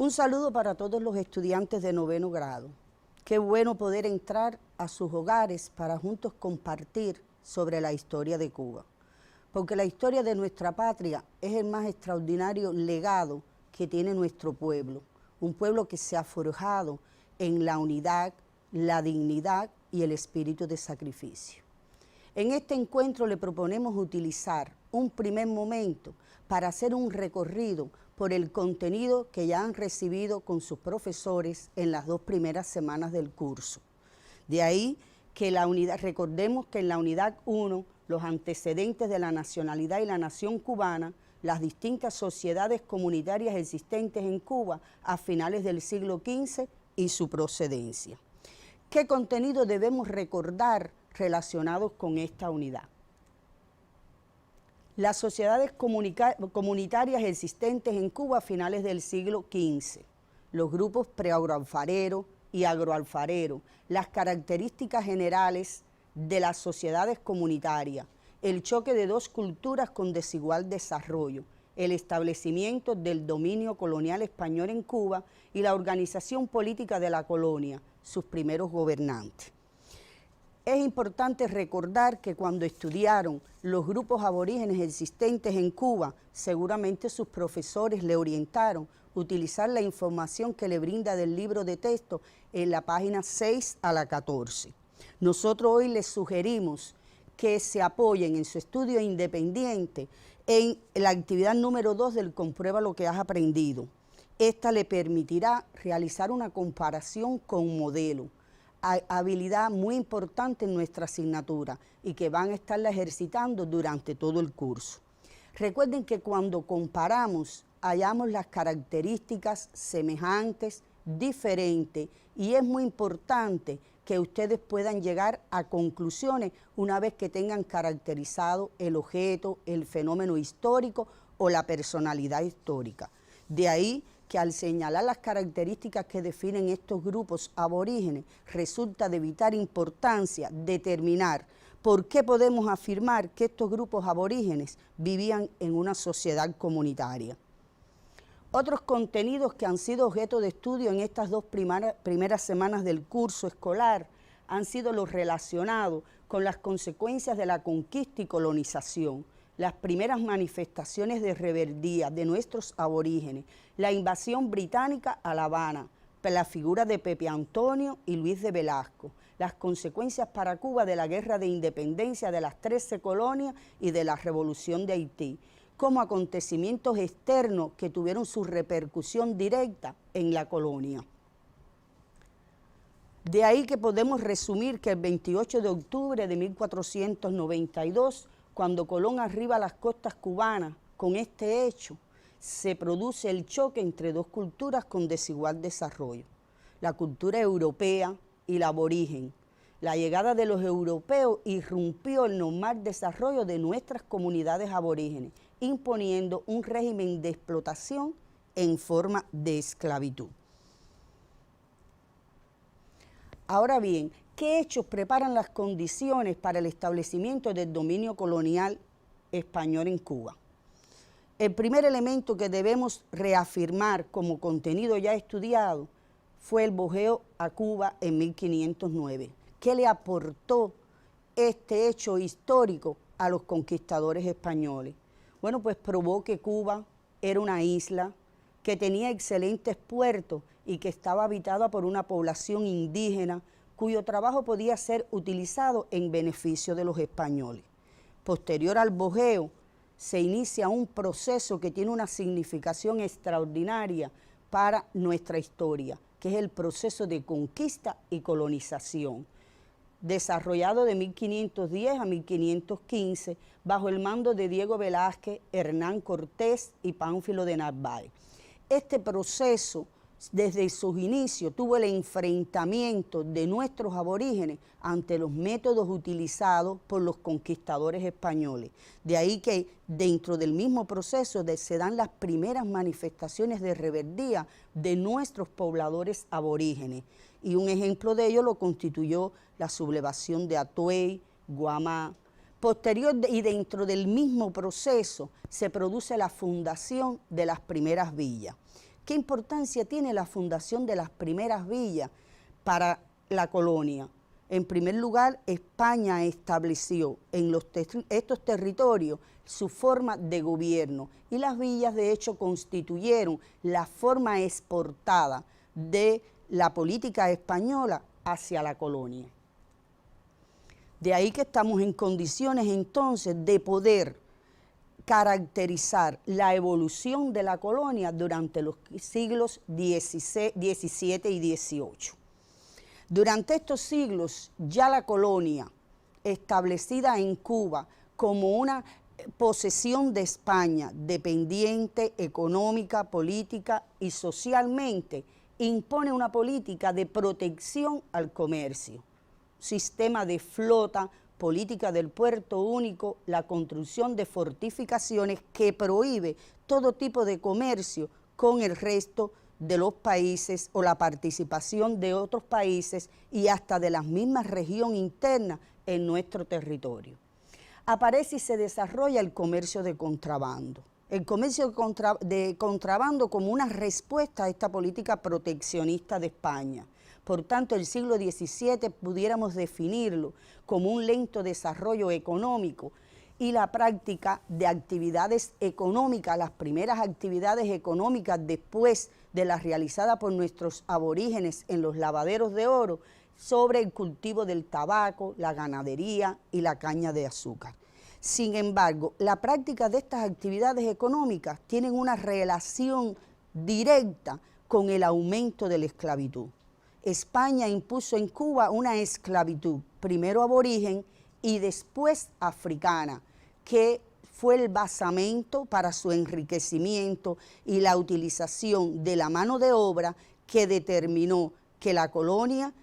Un saludo para todos los estudiantes de 9º grado. Qué bueno poder entrar a sus hogares para juntos compartir sobre la historia de Cuba. Porque la historia de nuestra patria es el más extraordinario legado que tiene nuestro pueblo. Un pueblo que se ha forjado en la unidad, la dignidad y el espíritu de sacrificio. En este encuentro le proponemos utilizar un primer momento para hacer un recorrido por el contenido que ya han recibido con sus profesores en las 2 primeras semanas del curso. De ahí que recordemos que en la unidad 1, los antecedentes de la nacionalidad y la nación cubana, las distintas sociedades comunitarias existentes en Cuba a finales del siglo XV y su procedencia. ¿Qué contenido debemos recordar relacionados con esta unidad? Las sociedades comunitarias existentes en Cuba a finales del siglo XV, los grupos preagroalfareros y agroalfareros, las características generales de las sociedades comunitarias, el choque de 2 culturas con desigual desarrollo, el establecimiento del dominio colonial español en Cuba y la organización política de la colonia, sus primeros gobernantes. Es importante recordar que cuando estudiaron los grupos aborígenes existentes en Cuba, seguramente sus profesores le orientaron a utilizar la información que le brinda del libro de texto en la página 6 a la 14. Nosotros hoy les sugerimos que se apoyen en su estudio independiente en la actividad número 2 del Comprueba lo que has aprendido. Esta le permitirá realizar una comparación con modelo, habilidad muy importante en nuestra asignatura y que van a estarla ejercitando durante todo el curso. Recuerden que cuando comparamos, hallamos las características semejantes, diferentes, y es muy importante que ustedes puedan llegar a conclusiones una vez que tengan caracterizado el objeto, el fenómeno histórico o la personalidad histórica. De ahí que al señalar las características que definen estos grupos aborígenes, resulta de vital importancia determinar por qué podemos afirmar que estos grupos aborígenes vivían en una sociedad comunitaria. Otros contenidos que han sido objeto de estudio en estas 2 primeras semanas del curso escolar han sido los relacionados con las consecuencias de la conquista y colonización, las primeras manifestaciones de rebeldía de nuestros aborígenes, la invasión británica a La Habana, la figura de Pepe Antonio y Luis de Velasco, las consecuencias para Cuba de la guerra de independencia de las 13 colonias y de la revolución de Haití, como acontecimientos externos que tuvieron su repercusión directa en la colonia. De ahí que podemos resumir que el 28 de octubre de 1492, cuando Colón arriba a las costas cubanas con este hecho, se produce el choque entre 2 culturas con desigual desarrollo, la cultura europea y la aborigen. La llegada de los europeos irrumpió el normal desarrollo de nuestras comunidades aborígenes, imponiendo un régimen de explotación en forma de esclavitud. Ahora bien, ¿qué hechos preparan las condiciones para el establecimiento del dominio colonial español en Cuba? El primer elemento que debemos reafirmar como contenido ya estudiado fue el bojeo a Cuba en 1509. ¿Qué le aportó este hecho histórico a los conquistadores españoles? Bueno, pues probó que Cuba era una isla que tenía excelentes puertos y que estaba habitada por una población indígena cuyo trabajo podía ser utilizado en beneficio de los españoles. Posterior al bojeo, se inicia un proceso que tiene una significación extraordinaria para nuestra historia, que es el proceso de conquista y colonización, desarrollado de 1510 a 1515 bajo el mando de Diego Velázquez, Hernán Cortés y Pánfilo de Narváez. Este proceso, desde sus inicios, tuvo el enfrentamiento de nuestros aborígenes ante los métodos utilizados por los conquistadores españoles. De ahí que dentro del mismo proceso se dan las primeras manifestaciones de rebeldía de nuestros pobladores aborígenes. Y un ejemplo de ello lo constituyó la sublevación de Atuey, Guamá. Posterior y dentro del mismo proceso se produce la fundación de las primeras villas, ¿Qué importancia tiene la fundación de las primeras villas para la colonia? En primer lugar, España estableció en estos territorios su forma de gobierno y las villas de hecho constituyeron la forma exportada de la política española hacia la colonia. De ahí que estamos en condiciones entonces de poder caracterizar la evolución de la colonia durante los siglos XVII y XVIII. Durante estos siglos ya la colonia, establecida en Cuba como una posesión de España, dependiente económica, política y socialmente, impone una política de protección al comercio, sistema de flota, política del puerto único, la construcción de fortificaciones que prohíbe todo tipo de comercio con el resto de los países o la participación de otros países y hasta de la misma región interna en nuestro territorio. Aparece y se desarrolla el comercio de contrabando. El comercio de contrabando como una respuesta a esta política proteccionista de España. Por tanto, el siglo XVII pudiéramos definirlo como un lento desarrollo económico y la práctica de actividades económicas, las primeras actividades económicas después de las realizadas por nuestros aborígenes en los lavaderos de oro, sobre el cultivo del tabaco, la ganadería y la caña de azúcar. Sin embargo, la práctica de estas actividades económicas tienen una relación directa con el aumento de la esclavitud. España impuso en Cuba una esclavitud, primero aborigen y después africana, que fue el basamento para su enriquecimiento y la utilización de la mano de obra que determinó que la colonia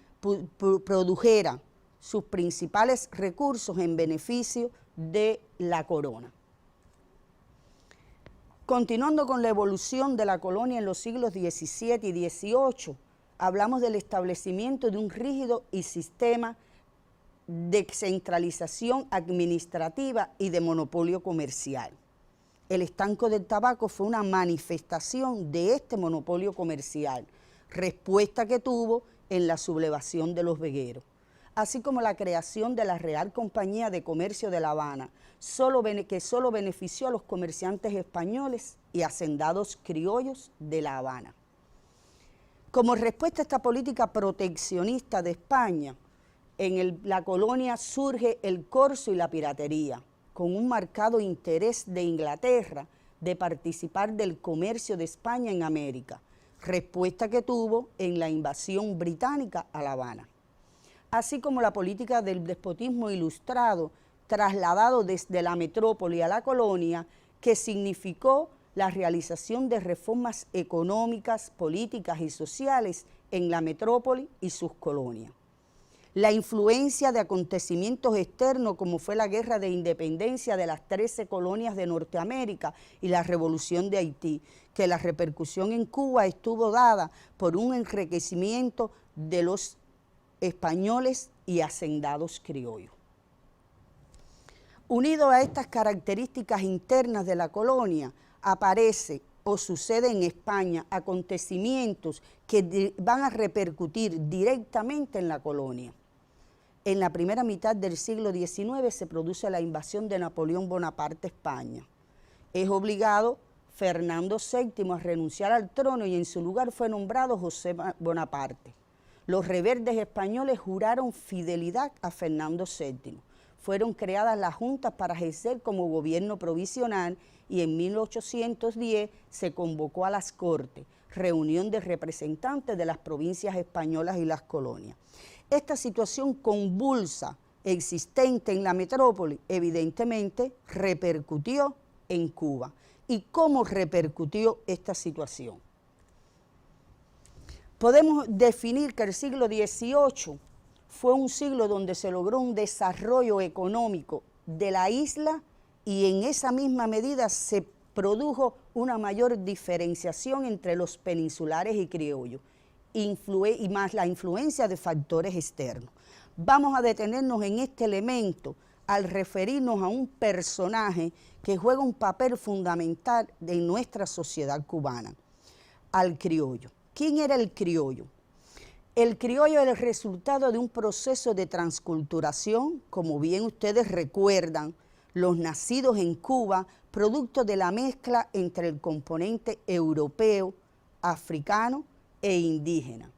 produjera sus principales recursos en beneficio de la corona. Continuando con la evolución de la colonia en los siglos XVII y XVIII, hablamos del establecimiento de un rígido sistema de centralización administrativa y de monopolio comercial. El estanco del tabaco fue una manifestación de este monopolio comercial, respuesta que tuvo en la sublevación de los vegueros, así como la creación de la Real Compañía de Comercio de La Habana, que solo benefició a los comerciantes españoles y hacendados criollos de La Habana. Como respuesta a esta política proteccionista de España, en la colonia surge el corso y la piratería, con un marcado interés de Inglaterra de participar del comercio de España en América, respuesta que tuvo en la invasión británica a La Habana. Así como la política del despotismo ilustrado, trasladado desde la metrópoli a la colonia, que significó la realización de reformas económicas, políticas y sociales en la metrópoli y sus colonias. La influencia de acontecimientos externos como fue la guerra de independencia de las 13 colonias de Norteamérica y la revolución de Haití, que la repercusión en Cuba estuvo dada por un enriquecimiento de los españoles y hacendados criollos. Unido a estas características internas de la colonia, aparece o sucede en España acontecimientos que van a repercutir directamente en la colonia. En la primera mitad del siglo XIX se produce la invasión de Napoleón Bonaparte a España. Es obligado Fernando VII a renunciar al trono y en su lugar fue nombrado José Bonaparte. Los rebeldes españoles juraron fidelidad a Fernando VII. Fueron creadas las juntas para ejercer como gobierno provisional y en 1810 se convocó a las Cortes, reunión de representantes de las provincias españolas y las colonias. Esta situación convulsa existente en la metrópoli evidentemente repercutió en Cuba. ¿Y cómo repercutió esta situación? Podemos definir que el siglo XVIII fue un siglo donde se logró un desarrollo económico de la isla y en esa misma medida se produjo una mayor diferenciación entre los peninsulares y criollos, y más la influencia de factores externos. Vamos a detenernos en este elemento al referirnos a un personaje que juega un papel fundamental en nuestra sociedad cubana. al criollo. ¿Quién era el criollo? El criollo era el resultado de un proceso de transculturación, como bien ustedes recuerdan, los nacidos en Cuba, producto de la mezcla entre el componente europeo, africano e indígena.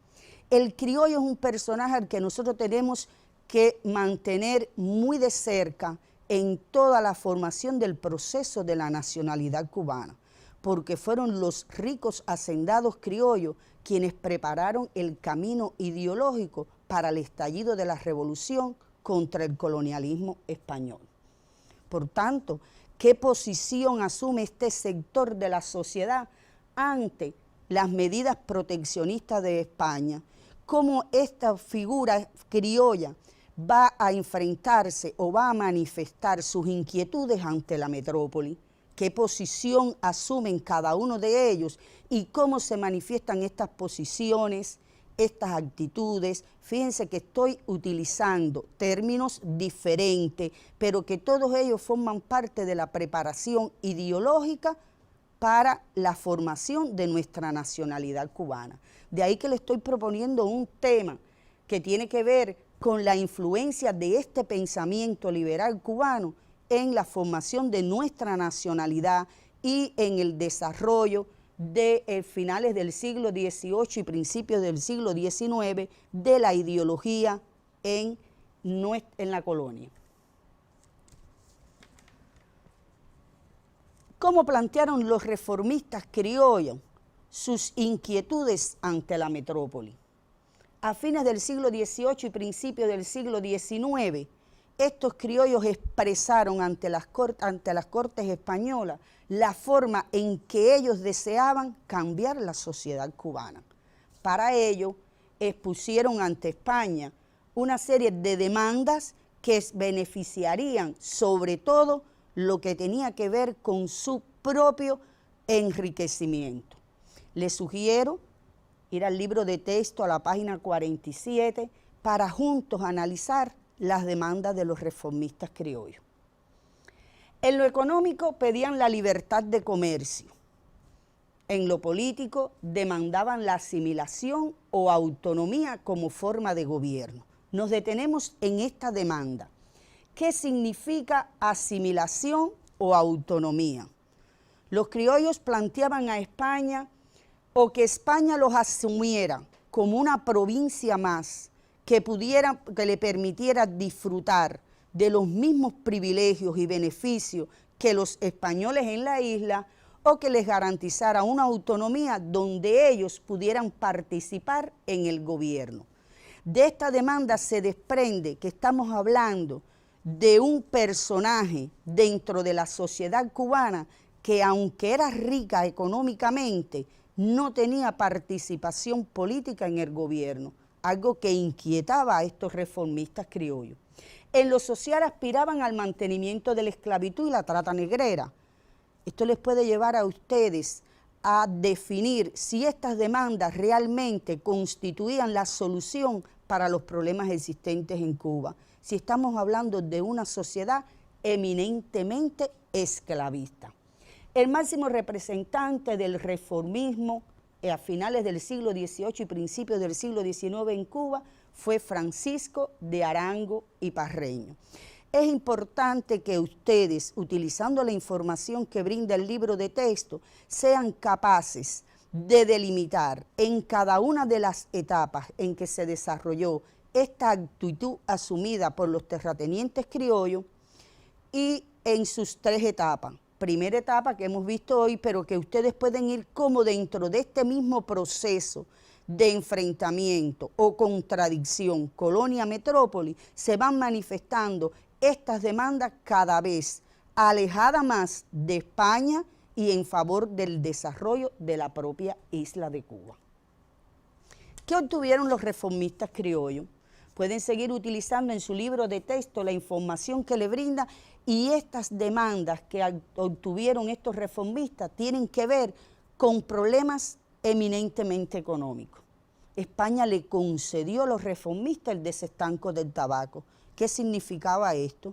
El criollo es un personaje al que nosotros tenemos que mantener muy de cerca en toda la formación del proceso de la nacionalidad cubana, porque fueron los ricos hacendados criollos quienes prepararon el camino ideológico para el estallido de la revolución contra el colonialismo español. Por tanto, ¿qué posición asume este sector de la sociedad ante las medidas proteccionistas de España? ¿Cómo esta figura criolla va a enfrentarse o va a manifestar sus inquietudes ante la metrópoli? ¿Qué posición asumen cada uno de ellos y cómo se manifiestan estas posiciones, estas actitudes? Fíjense que estoy utilizando términos diferentes, pero que todos ellos forman parte de la preparación ideológica para la formación de nuestra nacionalidad cubana. De ahí que le estoy proponiendo un tema que tiene que ver con la influencia de este pensamiento liberal cubano en la formación de nuestra nacionalidad y en el desarrollo de finales del siglo XVIII y principios del siglo XIX de la ideología en la colonia. ¿Cómo plantearon los reformistas criollos sus inquietudes ante la metrópoli? A fines del siglo XVIII y principios del siglo XIX, estos criollos expresaron ante las cortes españolas la forma en que ellos deseaban cambiar la sociedad cubana. Para ello, expusieron ante España una serie de demandas que beneficiarían sobre todo lo que tenía que ver con su propio enriquecimiento. Les sugiero ir al libro de texto a la página 47 para juntos analizar las demandas de los reformistas criollos. En lo económico pedían la libertad de comercio. En lo político demandaban la asimilación o autonomía como forma de gobierno. Nos detenemos en esta demanda. ¿Qué significa asimilación o autonomía? Los criollos planteaban a España o que España los asumiera como una provincia más que le permitiera disfrutar de los mismos privilegios y beneficios que los españoles en la isla, o que les garantizara una autonomía donde ellos pudieran participar en el gobierno. De esta demanda se desprende que estamos hablando de un personaje dentro de la sociedad cubana que, aunque era rica económicamente, no tenía participación política en el gobierno, algo que inquietaba a estos reformistas criollos. En lo social aspiraban al mantenimiento de la esclavitud y la trata negrera. Esto les puede llevar a ustedes a definir si estas demandas realmente constituían la solución para los problemas existentes en Cuba, si estamos hablando de una sociedad eminentemente esclavista. El máximo representante del reformismo a finales del siglo XVIII y principios del siglo XIX en Cuba fue Francisco de Arango y Parreño. Es importante que ustedes, utilizando la información que brinda el libro de texto, sean capaces de delimitar en cada una de las etapas en que se desarrolló esta actitud asumida por los terratenientes criollos y en sus tres etapas. Primera etapa que hemos visto hoy, pero que ustedes pueden ir como dentro de este mismo proceso de enfrentamiento o contradicción colonia-metrópoli, se van manifestando estas demandas cada vez alejadas más de España y en favor del desarrollo de la propia isla de Cuba. ¿Qué obtuvieron los reformistas criollos? Pueden seguir utilizando en su libro de texto la información que le brinda, y estas demandas que obtuvieron estos reformistas tienen que ver con problemas eminentemente económicos. España le concedió a los reformistas el desestanco del tabaco. ¿Qué significaba esto?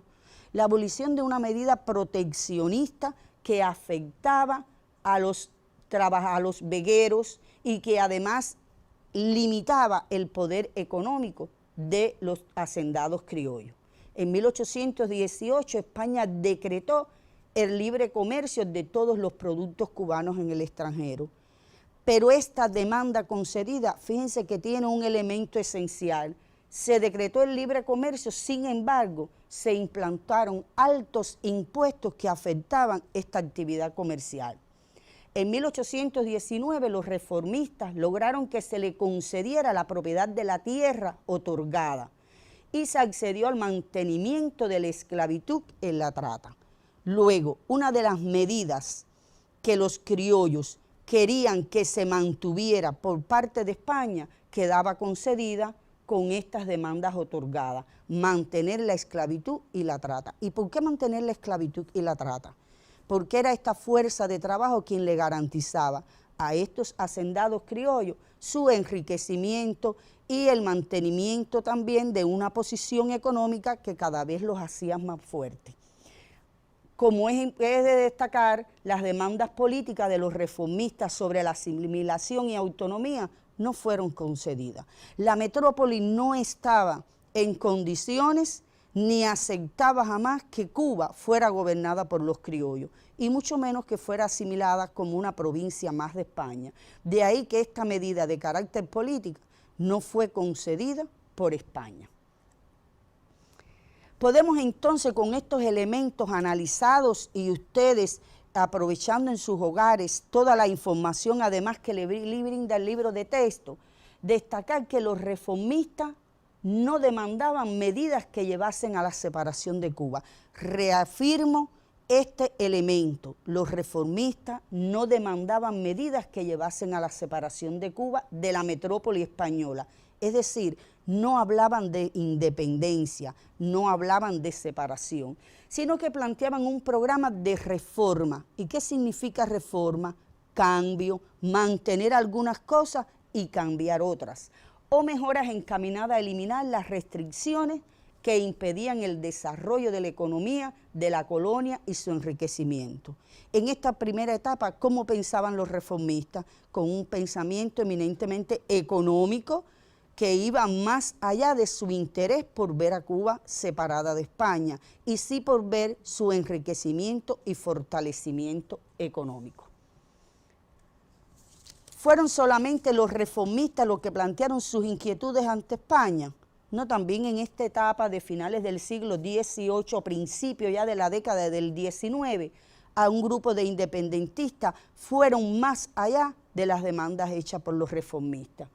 La abolición de una medida proteccionista que afectaba a los vegueros y que además limitaba el poder económico de los hacendados criollos. En 1818 España decretó el libre comercio de todos los productos cubanos en el extranjero. Pero esta demanda concedida, fíjense que tiene un elemento esencial. Se decretó el libre comercio, sin embargo, se implantaron altos impuestos que afectaban esta actividad comercial. En 1819 los reformistas lograron que se le concediera la propiedad de la tierra otorgada y se accedió al mantenimiento de la esclavitud en la trata. Luego, una de las medidas que los criollos querían que se mantuviera por parte de España quedaba concedida con estas demandas otorgadas: mantener la esclavitud y la trata. ¿Y por qué mantener la esclavitud y la trata? Porque era esta fuerza de trabajo quien le garantizaba a estos hacendados criollos su enriquecimiento y el mantenimiento también de una posición económica que cada vez los hacía más fuertes. Como es de destacar, las demandas políticas de los reformistas sobre la asimilación y autonomía no fueron concedidas. La metrópoli no estaba en condiciones ni aceptaba jamás que Cuba fuera gobernada por los criollos, y mucho menos que fuera asimilada como una provincia más de España. De ahí que esta medida de carácter político no fue concedida por España. Podemos entonces, con estos elementos analizados y ustedes aprovechando en sus hogares toda la información además que le brinda el libro de texto, destacar que los reformistas no demandaban medidas que llevasen a la separación de Cuba. Reafirmo este elemento: los reformistas no demandaban medidas que llevasen a la separación de Cuba de la metrópoli española. Es decir, no hablaban de independencia, no hablaban de separación, sino que planteaban un programa de reforma. ¿Y qué significa reforma? Cambio, mantener algunas cosas y cambiar otras, o mejoras encaminadas a eliminar las restricciones que impedían el desarrollo de la economía de la colonia y su enriquecimiento. En esta primera etapa, ¿cómo pensaban los reformistas? Con un pensamiento eminentemente económico, que iba más allá de su interés por ver a Cuba separada de España, y sí por ver su enriquecimiento y fortalecimiento económico. ¿Fueron solamente los reformistas los que plantearon sus inquietudes ante España? No, también en esta etapa de finales del siglo XVIII, principio ya de la década del XIX, a un grupo de independentistas fueron más allá de las demandas hechas por los reformistas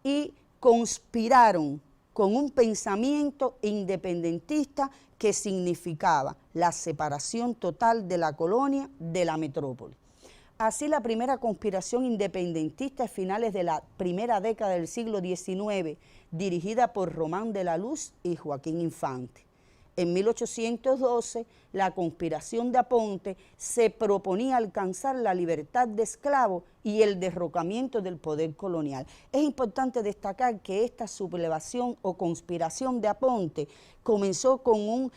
y conspiraron con un pensamiento independentista que significaba la separación total de la colonia de la metrópoli. Así, la primera conspiración independentista a finales de la primera década del siglo XIX, dirigida por Román de la Luz y Joaquín Infante. En 1812, la conspiración de Aponte se proponía alcanzar la libertad de esclavos y el derrocamiento del poder colonial. Es importante destacar que esta sublevación o conspiración de Aponte comenzó con un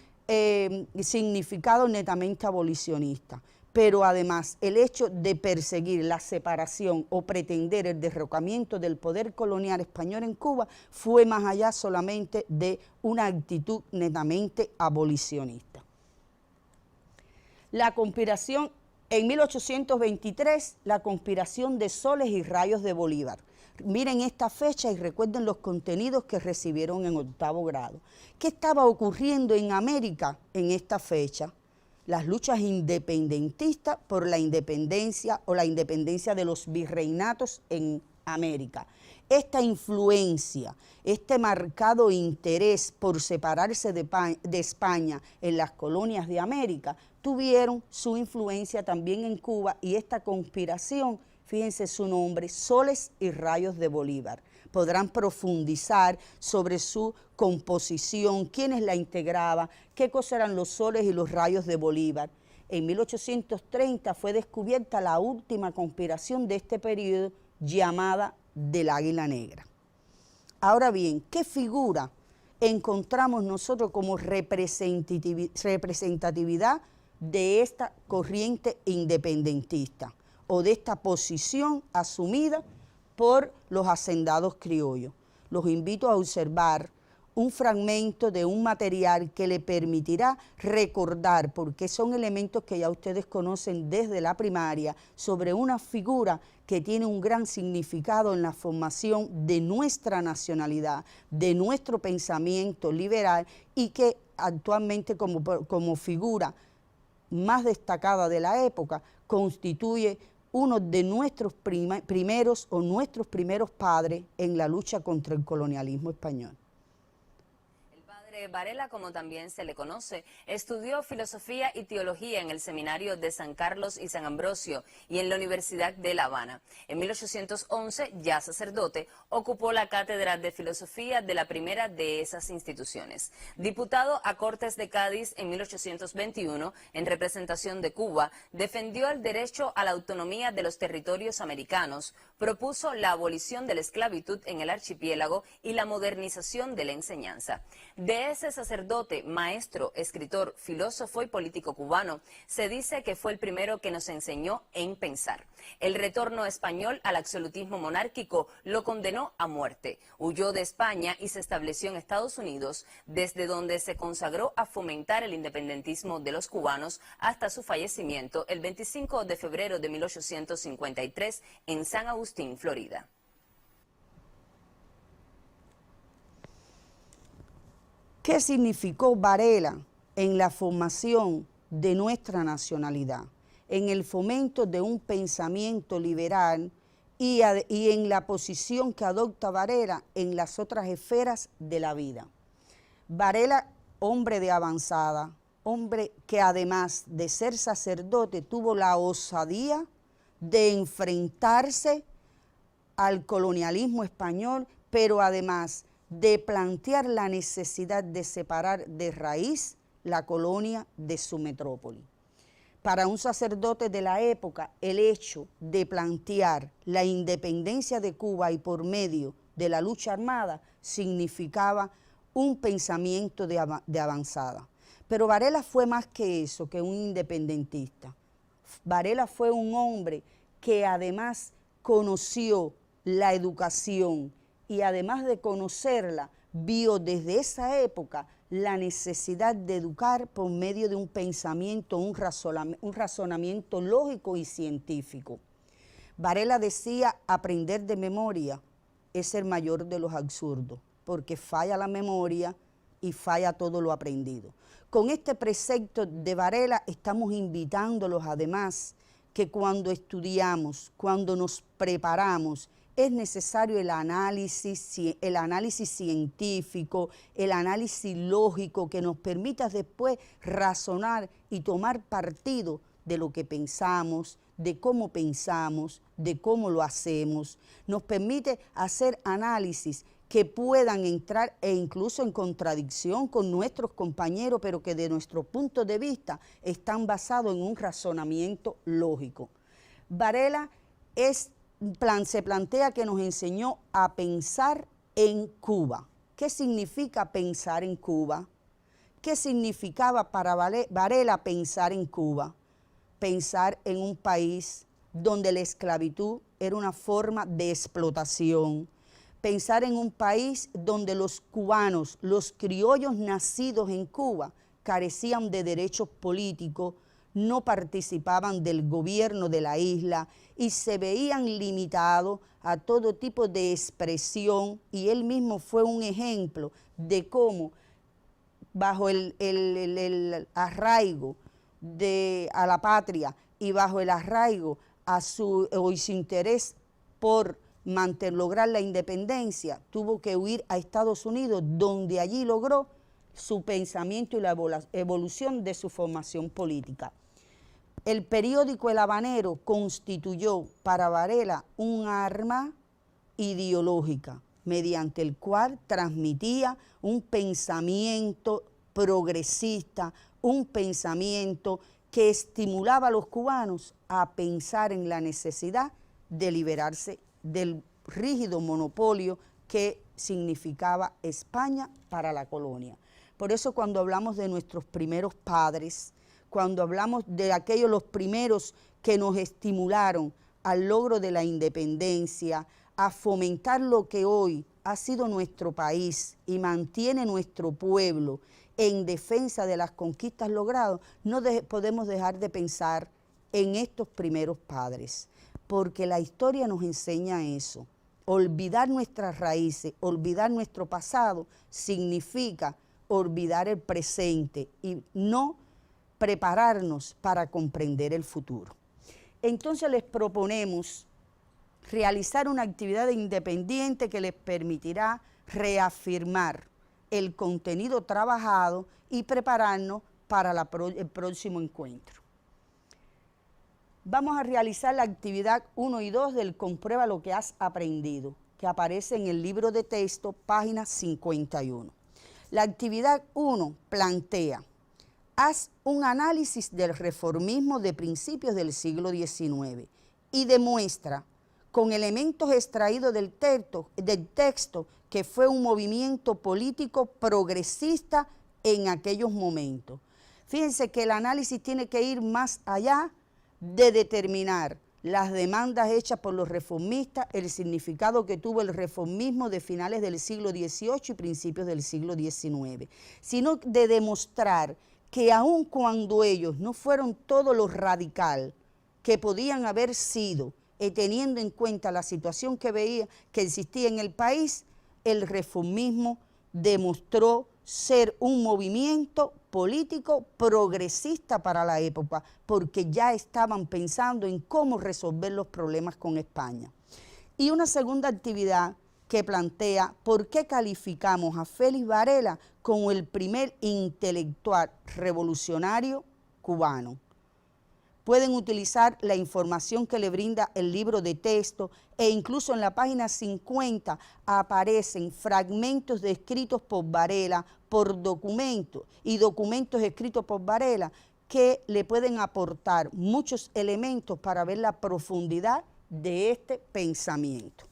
significado netamente abolicionista, pero además el hecho de perseguir la separación o pretender el derrocamiento del poder colonial español en Cuba fue más allá solamente de una actitud netamente abolicionista. La conspiración, en 1823, la conspiración de soles y rayos de Bolívar. Miren esta fecha y recuerden los contenidos que recibieron en 8º grado. ¿Qué estaba ocurriendo en América en esta fecha? Las luchas independentistas por la independencia o la independencia de los virreinatos en América. Esta influencia, este marcado interés por separarse de España en las colonias de América, tuvieron su influencia también en Cuba, y esta conspiración, fíjense su nombre, Soles y Rayos de Bolívar. Podrán profundizar sobre su composición, quiénes la integraban, qué cosas eran los soles y los rayos de Bolívar. En 1830 fue descubierta la última conspiración de este periodo, llamada del Águila Negra. Ahora bien, ¿qué figura encontramos nosotros como representatividad de esta corriente independentista o de esta posición asumida por los hacendados criollos. Los invito a observar un fragmento de un material que le permitirá recordar, porque son elementos que ya ustedes conocen desde la primaria, sobre una figura que tiene un gran significado en la formación de nuestra nacionalidad, de nuestro pensamiento liberal, y que actualmente como figura más destacada de la época constituye uno de nuestros primeros padres en la lucha contra el colonialismo español. Varela, como también se le conoce, estudió filosofía y teología en el seminario de San Carlos y San Ambrosio y en la Universidad de La Habana. En 1811, ya sacerdote, ocupó la cátedra de filosofía de la primera de esas instituciones. Diputado a Cortes de Cádiz en 1821, en representación de Cuba, defendió el derecho a la autonomía de los territorios americanos, propuso la abolición de la esclavitud en el archipiélago y la modernización de la enseñanza. De ese sacerdote, maestro, escritor, filósofo y político cubano, se dice que fue el primero que nos enseñó en pensar. El retorno español al absolutismo monárquico lo condenó a muerte. Huyó de España y se estableció en Estados Unidos, desde donde se consagró a fomentar el independentismo de los cubanos hasta su fallecimiento el 25 de febrero de 1853 en San Agustín, Florida. ¿Qué significó Varela en la formación de nuestra nacionalidad, en el fomento de un pensamiento liberal y en la posición que adopta Varela en las otras esferas de la vida? Varela, hombre de avanzada, hombre que además de ser sacerdote tuvo la osadía de enfrentarse al colonialismo español, pero además de plantear la necesidad de separar de raíz la colonia de su metrópoli. Para un sacerdote de la época, el hecho de plantear la independencia de Cuba y por medio de la lucha armada significaba un pensamiento de avanzada. Pero Varela fue más que eso, que un independentista. Varela fue un hombre que además conoció la educación, y además de conocerla, vio desde esa época la necesidad de educar por medio de un pensamiento, un razonamiento lógico y científico. Varela decía, aprender de memoria es el mayor de los absurdos, porque falla la memoria y falla todo lo aprendido. Con este precepto de Varela estamos invitándolos además que cuando estudiamos, cuando nos preparamos, es necesario el análisis científico, el análisis lógico que nos permita después razonar y tomar partido de lo que pensamos, de cómo lo hacemos. Nos permite hacer análisis que puedan entrar e incluso en contradicción con nuestros compañeros, pero que de nuestro punto de vista están basados en un razonamiento lógico. Varela se plantea que nos enseñó a pensar en Cuba. ¿Qué significa pensar en Cuba? ¿Qué significaba para Varela pensar en Cuba? Pensar en un país donde la esclavitud era una forma de explotación. Pensar en un país donde los cubanos, los criollos nacidos en Cuba, carecían de derechos políticos, no participaban del gobierno de la isla y se veían limitados a todo tipo de expresión, y él mismo fue un ejemplo de cómo bajo el arraigo a la patria y bajo el arraigo a su interés por lograr la independencia, tuvo que huir a Estados Unidos, donde allí logró su pensamiento y la evolución de su formación política. El periódico El Habanero constituyó para Varela un arma ideológica mediante el cual transmitía un pensamiento progresista, un pensamiento que estimulaba a los cubanos a pensar en la necesidad de liberarse del rígido monopolio que significaba España para la colonia. Por eso cuando hablamos de nuestros primeros padres, cuando hablamos de aquellos los primeros que nos estimularon al logro de la independencia, a fomentar lo que hoy ha sido nuestro país y mantiene nuestro pueblo en defensa de las conquistas logradas, no podemos dejar de pensar en estos primeros padres, porque la historia nos enseña eso. Olvidar nuestras raíces, olvidar nuestro pasado, significa olvidar el presente y no prepararnos para comprender el futuro. Entonces les proponemos realizar una actividad independiente que les permitirá reafirmar el contenido trabajado y prepararnos para el próximo encuentro. Vamos a realizar la actividad 1 y 2 del Comprueba lo que has aprendido, que aparece en el libro de texto, página 51. La actividad 1 plantea: haz un análisis del reformismo de principios del siglo XIX y demuestra con elementos extraídos del texto que fue un movimiento político progresista en aquellos momentos. Fíjense que el análisis tiene que ir más allá de determinar las demandas hechas por los reformistas, el significado que tuvo el reformismo de finales del siglo XVIII y principios del siglo XIX, sino de demostrar que aun cuando ellos no fueron todo lo radical que podían haber sido, teniendo en cuenta la situación que veía que existía en el país, el reformismo demostró ser un movimiento político progresista para la época, porque ya estaban pensando en cómo resolver los problemas con España. Y una segunda actividad que plantea por qué calificamos a Félix Varela como el primer intelectual revolucionario cubano. Pueden utilizar la información que le brinda el libro de texto e incluso en la página 50 aparecen fragmentos de escritos por Varela, por documentos y documentos escritos por Varela que le pueden aportar muchos elementos para ver la profundidad de este pensamiento.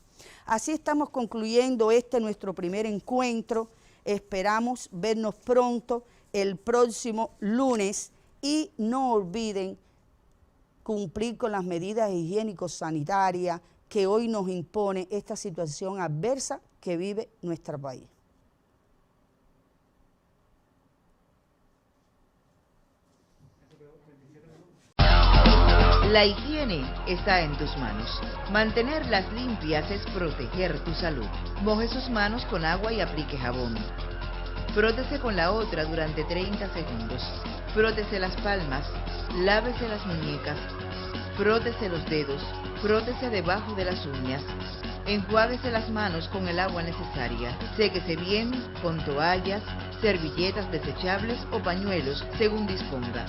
Así estamos concluyendo nuestro primer encuentro. Esperamos vernos pronto el próximo lunes y no olviden cumplir con las medidas higiénico-sanitarias que hoy nos impone esta situación adversa que vive nuestro país. La higiene está en tus manos. Mantenerlas limpias es proteger tu salud. Moje sus manos con agua y aplique jabón. Frótese con la otra durante 30 segundos. Frótese las palmas, lávese las muñecas, frótese los dedos, frótese debajo de las uñas. Enjuáguese las manos con el agua necesaria. Séquese bien con toallas, servilletas desechables o pañuelos según disponga.